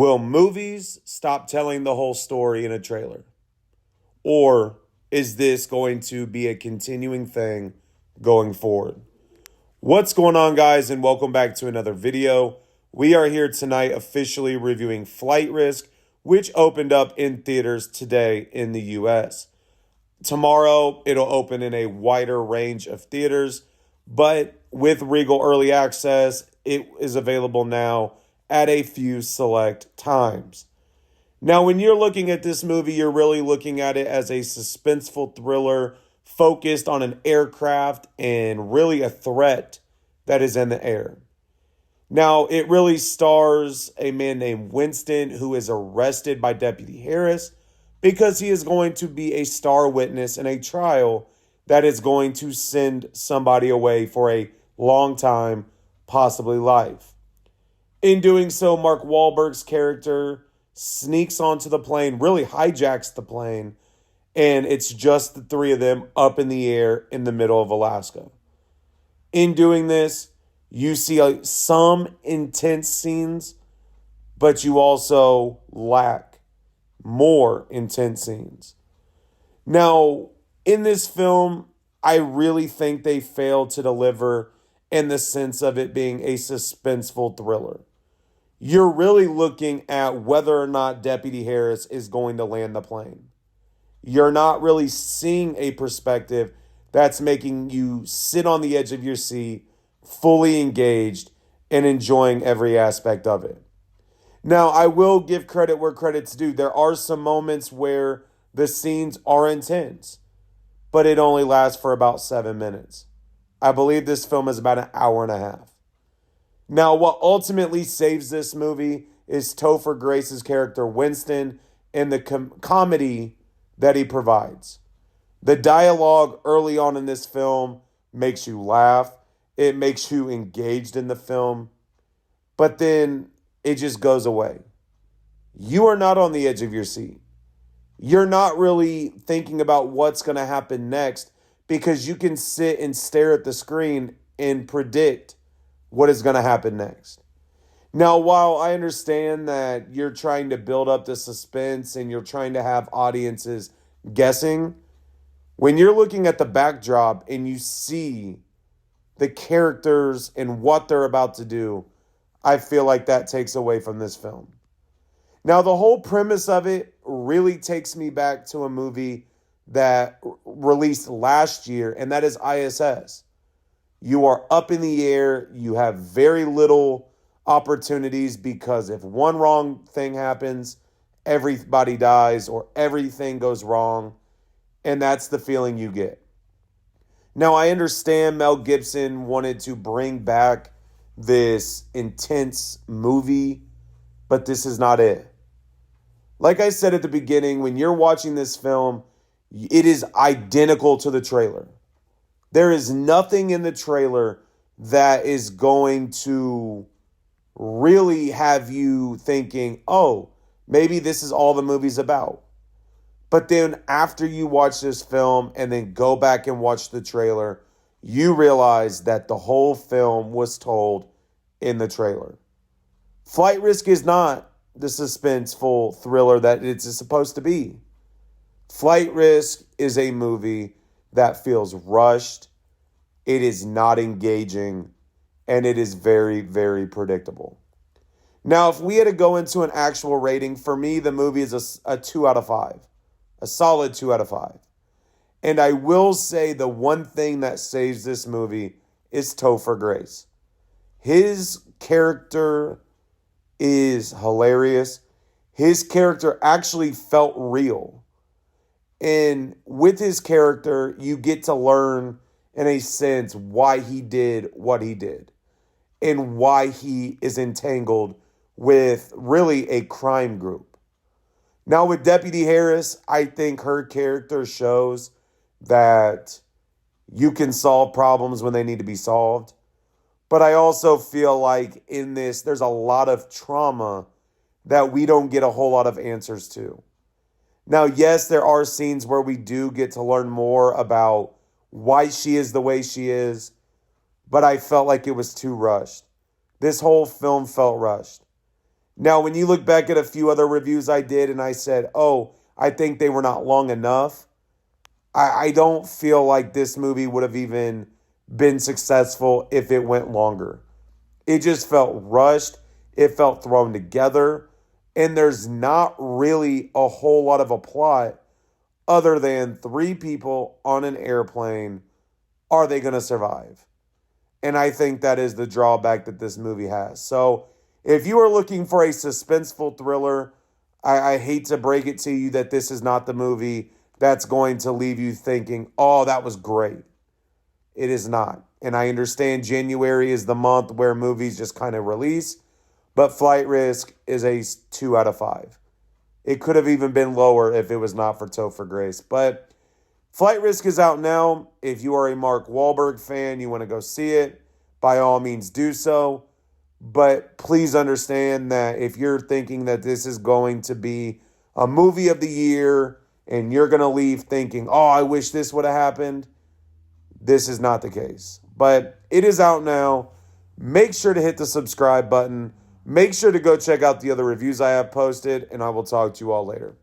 Will movies stop telling the whole story in a trailer? Or is this going to be a continuing thing going forward? What's going on, guys, and welcome back to another video. We are here tonight officially reviewing Flight Risk, which opened up in theaters today in the US. Tomorrow, it'll open in a wider range of theaters, but with Regal Early Access, it is available now at a few select times. Now, when you're looking at this movie, you're really looking at it as a suspenseful thriller focused on an aircraft and really a threat that is in the air. Now, it really stars a man named Winston who is arrested by Deputy Harris because he is going to be a star witness in a trial that is going to send somebody away for a long time, possibly life. In doing so, Mark Wahlberg's character sneaks onto the plane, really hijacks the plane, and it's just the three of them up in the air in the middle of Alaska. In doing this, you see some intense scenes, but you also lack more intense scenes. Now, in this film, I really think they failed to deliver in the sense of it being a suspenseful thriller. You're really looking at whether or not Deputy Harris is going to land the plane. You're not really seeing a perspective that's making you sit on the edge of your seat, fully engaged, and enjoying every aspect of it. Now, I will give credit where credit's due. There are some moments where the scenes are intense, but it only lasts for about 7 minutes. I believe this film is about an hour and a half. Now, what ultimately saves this movie is Topher Grace's character, Winston, and the comedy that he provides. The dialogue early on in this film makes you laugh. It makes you engaged in the film. But then it just goes away. You are not on the edge of your seat. You're not really thinking about what's going to happen next because you can sit and stare at the screen and predict what is going to happen next. Now, while I understand that you're trying to build up the suspense and you're trying to have audiences guessing, when you're looking at the backdrop and you see the characters and what they're about to do, I feel like that takes away from this film. Now, the whole premise of it really takes me back to a movie that released last year, and that is ISS. You are up in the air. You have very little opportunities because if one wrong thing happens, everybody dies or everything goes wrong. And that's the feeling you get. Now, I understand Mel Gibson wanted to bring back this intense movie, but this is not it. Like I said at the beginning, when you're watching this film, it is identical to the trailer. There is nothing in the trailer that is going to really have you thinking, oh, maybe this is all the movie's about. But then after you watch this film and then go back and watch the trailer, you realize that the whole film was told in the trailer. Flight Risk is not the suspenseful thriller that it's supposed to be. Flight Risk is a movie that feels rushed, it is not engaging, and it is very, very predictable. Now, if we had to go into an actual rating, for me, the movie is a 2 out of 5. A solid 2 out of 5. And I will say the one thing that saves this movie is Topher Grace. His character is hilarious. His character actually felt real. And with his character, you get to learn, in a sense, why he did what he did. And why he is entangled with really a crime group. Now, with Deputy Harris, I think her character shows that you can solve problems when they need to be solved. But I also feel like in this, there's a lot of trauma that we don't get a whole lot of answers to. Now, yes, there are scenes where we do get to learn more about why she is the way she is, but I felt like it was too rushed. This whole film felt rushed. Now, when you look back at a few other reviews I did and I said, oh, I think they were not long enough, I don't feel like this movie would have even been successful if it went longer. It just felt rushed. It felt thrown together. And there's not really a whole lot of a plot other than three people on an airplane. Are they going to survive? And I think that is the drawback that this movie has. So if you are looking for a suspenseful thriller, I hate to break it to you that this is not the movie that's going to leave you thinking, oh, that was great. It is not. And I understand January is the month where movies just kind of release, but Flight Risk is a 2 out of 5. It could have even been lower if it was not for Topher Grace. But Flight Risk is out now. If you are a Mark Wahlberg fan, you want to go see it, by all means do so. But please understand that if you're thinking that this is going to be a movie of the year and you're going to leave thinking, oh, I wish this would have happened, this is not the case. But it is out now. Make sure to hit the subscribe button. Make sure to go check out the other reviews I have posted, and I will talk to you all later.